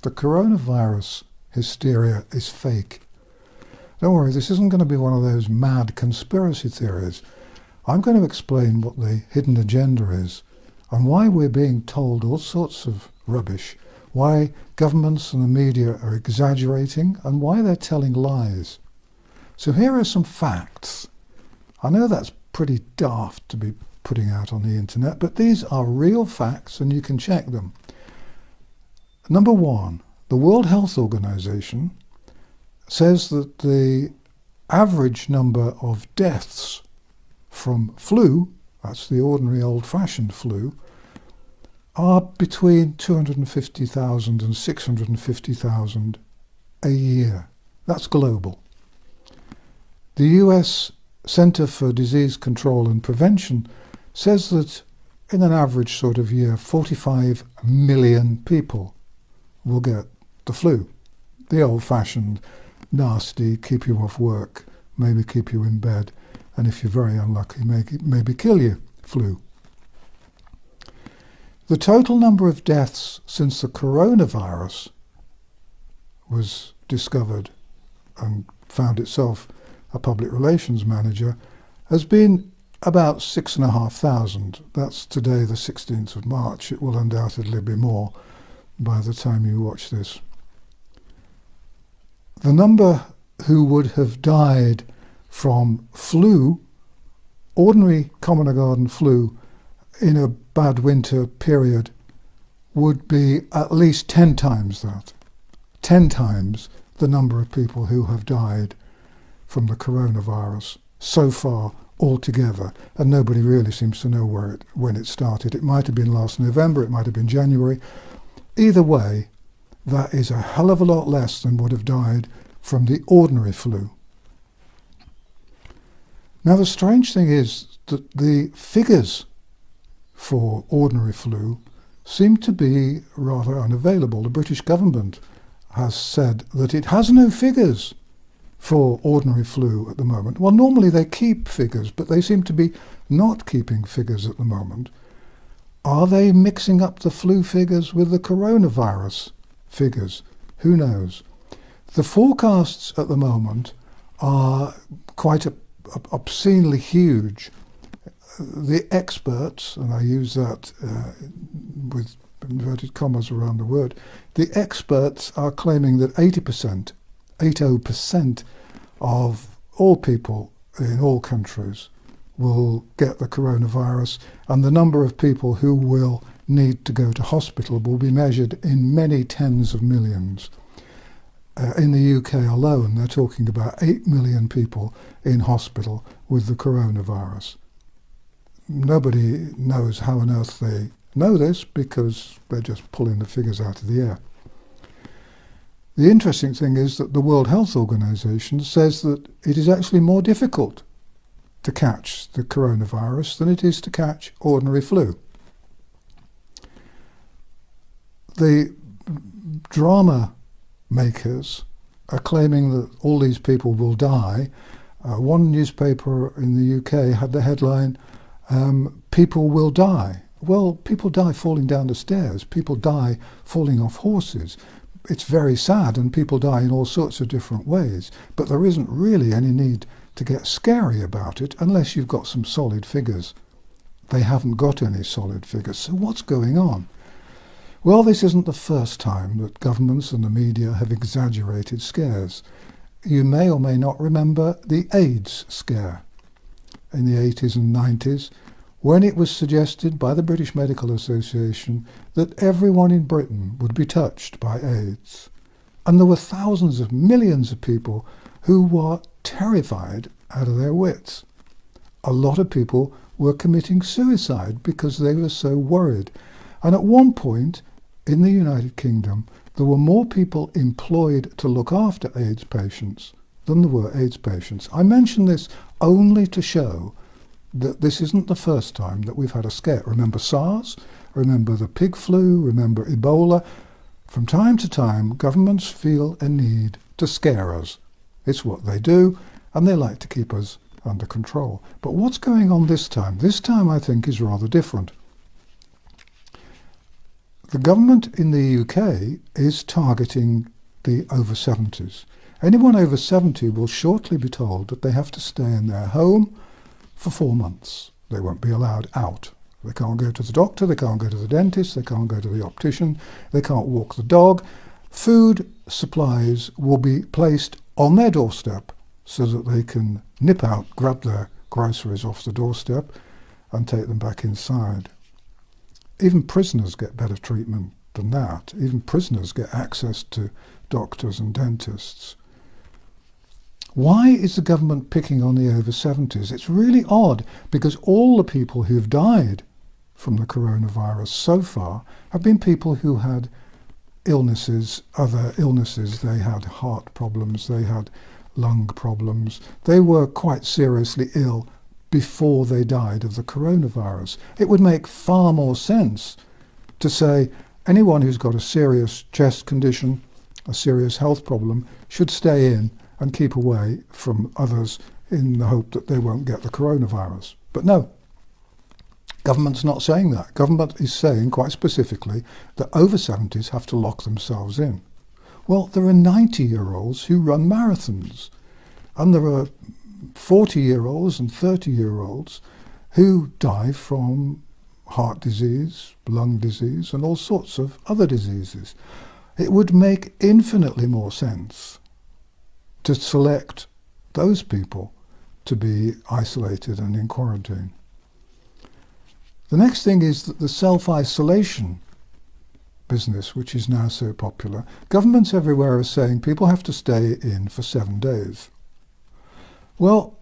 the coronavirus hysteria is fake. Don't worry, this isn't going to be one of those mad conspiracy theories. I'm going to explain what the hidden agenda is and why we're being told all sorts of rubbish, why governments and the media are exaggerating, and why they're telling lies. So here are some facts. I know that's pretty daft to be putting out on the internet, but these are real facts and you can check them. Number one, the World Health Organization says that the average number of deaths from flu, that's the ordinary old-fashioned flu, are between 250,000 and 650,000 a year. That's global. The US Center for Disease Control and Prevention says that in an average sort of year, 45 million people will get the flu. The old-fashioned, nasty, keep you off work, maybe keep you in bed, and if you're very unlucky, maybe kill you flu. The total number of deaths since the coronavirus was discovered and found itself a public relations manager has been about 6,500. That's today, the 16th of March. It will undoubtedly be more by the time you watch this. The number who would have died from flu, ordinary common or garden flu, in a bad winter period would be at least 10 times that. 10 times the number of people who have died from the coronavirus so far altogether, and nobody really seems to know when it started. It might have been last November, it might have been January. Either way, that is a hell of a lot less than would have died from the ordinary flu. Now the strange thing is that the figures for ordinary flu seem to be rather unavailable. The British government has said that it has no figures for ordinary flu at the moment. Well, normally they keep figures, but they seem to be not keeping figures at the moment. Are they mixing up the flu figures with the coronavirus figures? Who knows? The forecasts at the moment are quite obscenely huge. The experts, and I use that with inverted commas around the word, the experts are claiming that 80% of all people in all countries will get the coronavirus, and the number of people who will need to go to hospital will be measured in many tens of millions. In the UK alone, they're talking about 8 million people in hospital with the coronavirus. Nobody knows how on earth they know this because they're just pulling the figures out of the air. The interesting thing is that the World Health Organization says that it is actually more difficult to catch the coronavirus than it is to catch ordinary flu. The drama makers are claiming that all these people will die. One newspaper in the UK had the headline, "People will die." Well, people die falling down the stairs. People die falling off horses. It's very sad, and people die in all sorts of different ways. But there isn't really any need to get scary about it unless you've got some solid figures. They haven't got any solid figures. So what's going on? Well, this isn't the first time that governments and the media have exaggerated scares. You may or may not remember the AIDS scare in the 80s and 90s, when it was suggested by the British Medical Association that everyone in Britain would be touched by AIDS. And there were thousands of millions of people who were terrified out of their wits. A lot of people were committing suicide because they were so worried. And at one point in the United Kingdom, there were more people employed to look after AIDS patients than there were AIDS patients. I mention this only to show that this isn't the first time that we've had a scare. Remember SARS? Remember the pig flu? Remember Ebola? From time to time, governments feel a need to scare us. It's what they do, and they like to keep us under control. But what's going on this time? This time, I think, is rather different. The government in the UK is targeting the over 70s. Anyone over 70 will shortly be told that they have to stay in their home for 4 months. They won't be allowed out. They can't go to the doctor, they can't go to the dentist, they can't go to the optician, they can't walk the dog. Food supplies will be placed on their doorstep so that they can nip out, grab their groceries off the doorstep and take them back inside. Even prisoners get better treatment than that. Even prisoners get access to doctors and dentists. Why is the government picking on the over 70s? It's really odd, because all the people who've died from the coronavirus so far have been people who had illnesses, other illnesses. They had heart problems, they had lung problems. They were quite seriously ill before they died of the coronavirus. It would make far more sense to say anyone who's got a serious chest condition, a serious health problem, should stay in and keep away from others in the hope that they won't get the coronavirus. But no, government's not saying that. Government is saying quite specifically that over 70s have to lock themselves in. Well, there are 90-year-olds who run marathons, and there are 40-year-olds and 30-year-olds who die from heart disease, lung disease, and all sorts of other diseases. It would make infinitely more sense to select those people to be isolated and in quarantine. The next thing is that the self-isolation business, which is now so popular, governments everywhere are saying people have to stay in for 7 days. Well,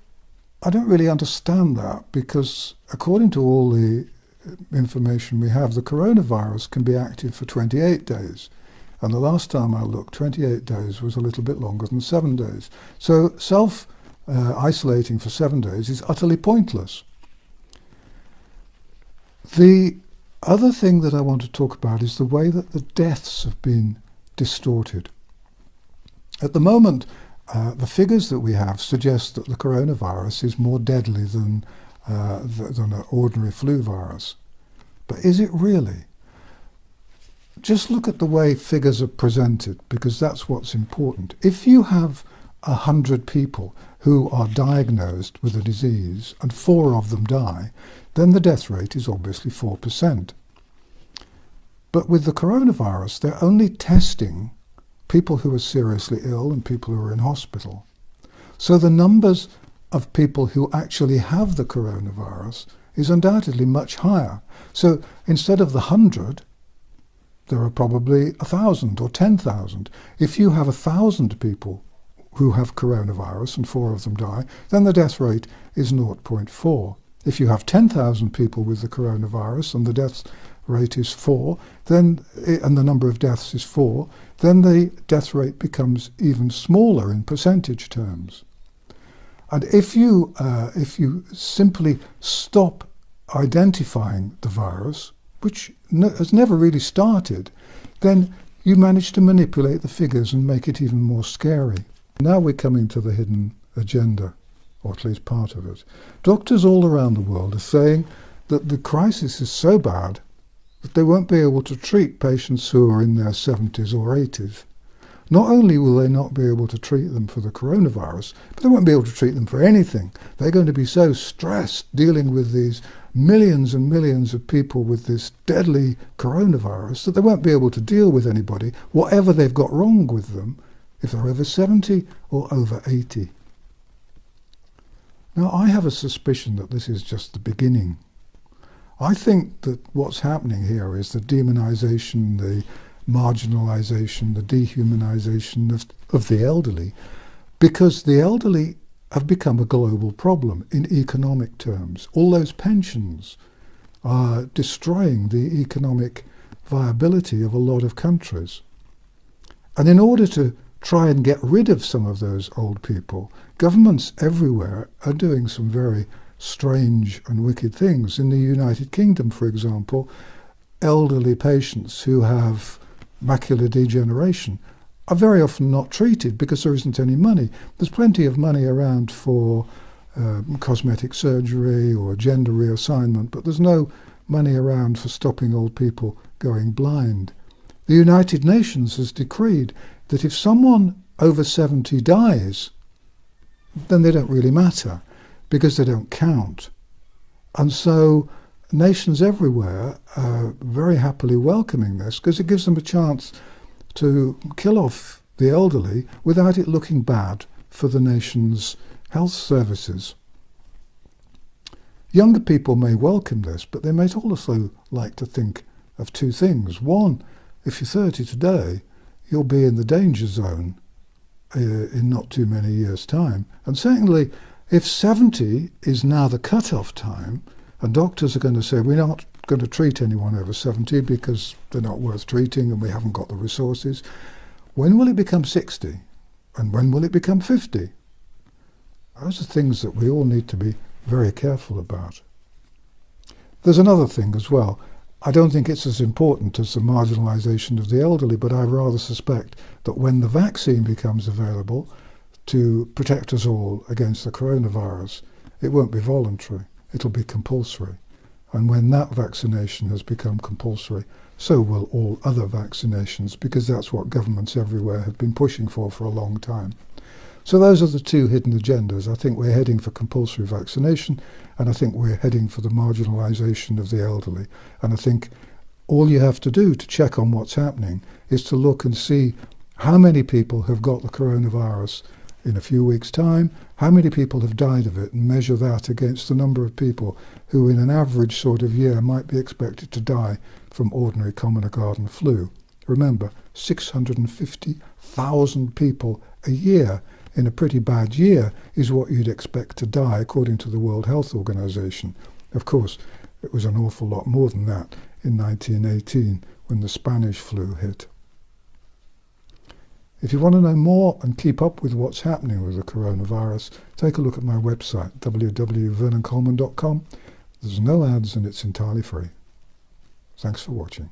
I don't really understand that, because according to all the information we have, the coronavirus can be active for 28 days. And the last time I looked, 28 days was a little bit longer than 7 days. So self-isolating for 7 days is utterly pointless. The other thing that I want to talk about is the way that the deaths have been distorted. At the moment, the figures that we have suggest that the coronavirus is more deadly than an ordinary flu virus. But is it really? Just look at the way figures are presented, because that's what's important. If you have 100 people who are diagnosed with a disease and 4 of them die, then the death rate is obviously 4%. But with the coronavirus, they're only testing people who are seriously ill and people who are in hospital. So the numbers of people who actually have the coronavirus is undoubtedly much higher. So instead of the 100, there are probably 1,000 or 10,000. If you have 1,000 people who have coronavirus and 4 of them die, then the death rate is 0.4. If you have 10,000 people with the coronavirus and the death rate is 4, then and the number of deaths is 4, then the death rate becomes even smaller in percentage terms. And if you simply stop identifying the virus, which has never really started, then you manage to manipulate the figures and make it even more scary. Now we're coming to the hidden agenda, or at least part of it. Doctors all around the world are saying that the crisis is so bad that they won't be able to treat patients who are in their 70s or 80s. Not only will they not be able to treat them for the coronavirus, but they won't be able to treat them for anything. They're going to be so stressed dealing with these millions and millions of people with this deadly coronavirus that they won't be able to deal with anybody, whatever they've got wrong with them, if they're over 70 or over 80. Now, I have a suspicion that this is just the beginning. I think that what's happening here is the demonization, the marginalization, the dehumanization of the elderly, because the elderly have become a global problem in economic terms. All those pensions are destroying the economic viability of a lot of countries. And in order to try and get rid of some of those old people, governments everywhere are doing some very strange and wicked things. In the United Kingdom, for example, elderly patients who have macular degeneration are very often not treated because there isn't any money. There's plenty of money around for cosmetic surgery or gender reassignment, but there's no money around for stopping old people going blind. The United Nations has decreed that if someone over 70 dies, then they don't really matter because they don't count. And so nations everywhere are very happily welcoming this because it gives them a chance to kill off the elderly without it looking bad for the nation's health services. Younger people may welcome this, but they might also like to think of two things. One, if you're 30 today, you'll be in the danger zone in not too many years' time. And secondly, if 70 is now the cut-off time, and doctors are going to say, we're not going to treat anyone over 70 because they're not worth treating and we haven't got the resources, when will it become 60? And when will it become 50? Those are things that we all need to be very careful about. There's another thing as well. I don't think it's as important as the marginalisation of the elderly, but I rather suspect that when the vaccine becomes available to protect us all against the coronavirus, it won't be voluntary, it'll be compulsory. And when that vaccination has become compulsory, so will all other vaccinations, because that's what governments everywhere have been pushing for a long time. So those are the two hidden agendas. I think we're heading for compulsory vaccination, and I think we're heading for the marginalisation of the elderly. And I think all you have to do to check on what's happening is to look and see how many people have got the coronavirus in a few weeks' time, how many people have died of it, and measure that against the number of people who in an average sort of year might be expected to die from ordinary common or garden flu. Remember, 650,000 people a year in a pretty bad year is what you'd expect to die according to the World Health Organization. Of course, it was an awful lot more than that in 1918 when the Spanish flu hit. If you want to know more and keep up with what's happening with the coronavirus, take a look at my website, www.vernoncoleman.com. There's no ads and it's entirely free. Thanks for watching.